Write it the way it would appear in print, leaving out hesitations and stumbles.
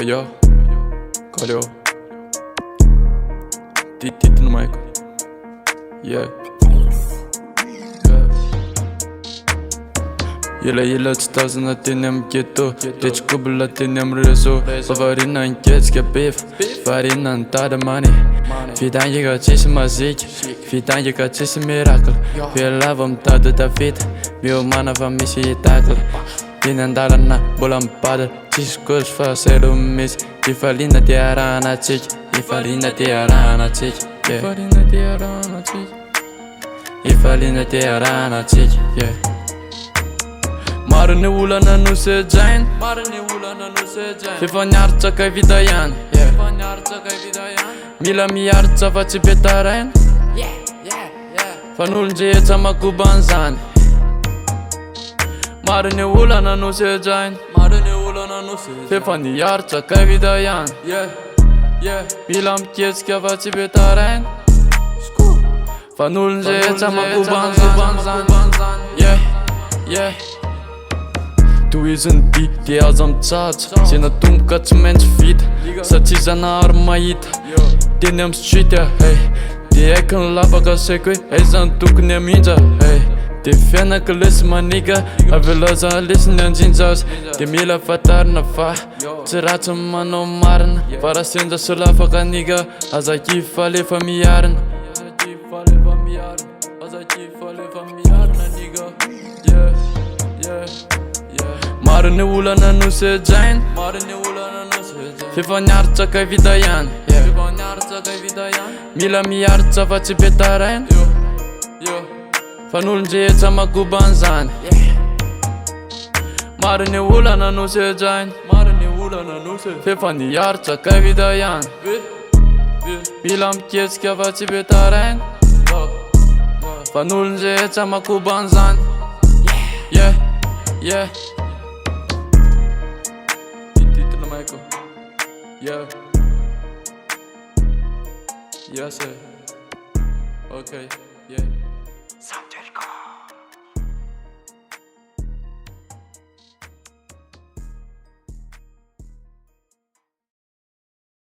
Yo, Coleo Titi numai cu Yeah Ela цитазна тенем кето Течко была тенем резо Фаворина анкетская пив Фарина антада мани Fidan je găsești mazic Fidan je găsești miracol Piela vom tada da fit Meu mana va misi e tackle Din andala na bolam padel Ciscos fa ser mis Ifalina te arana chic Ifalina te arana chic Ifalina te arana chic Ifalina te arana chic Yeah Marne ulana nu se jain Marne ulana nu se jain Fifa njarca kaj vidajan Fifa njarca kaj vidajan Mila mi jarca va ci betaren Fanul njeca ma ku banzan Marne ulana nu se jain Marne ulana nu se jain Fifa ni jarca kaj vidajan Mila mi kjeska va ci betaren Fanul njeca ma ku banzan Tu isn't die, die azam charge Sina tunka tsy maintsy vita Satria zanahary mahita Teny am street hey De haiko ny lavaka asaiko hoe aizany tokony amindra hey De fiainako lesy maniga Avelaza lesy ny anjinja azy De mila fatarina fa Tsy ratsy manao marina Fa raha sendra so lafaka niga Aza kifa lefa miarina Aza kifa lefa miarina Aza kifa lefa miarina niga Marne ulana nu se jain Marne ulana nu se jain Fifa njarca kaj vidajan Fifa njarca kaj vidajan Mila mi jarca va ci betaren Fanul njeca ma ku banzan Marne ulana nu se jain Marne ulana nu se jain Fifa ni jarca kaj vidajan Mila mi kjeska va ci betaren Fanul njeca ma ku banzan Yeah Michael. Yeah, sir. Okay, yeah.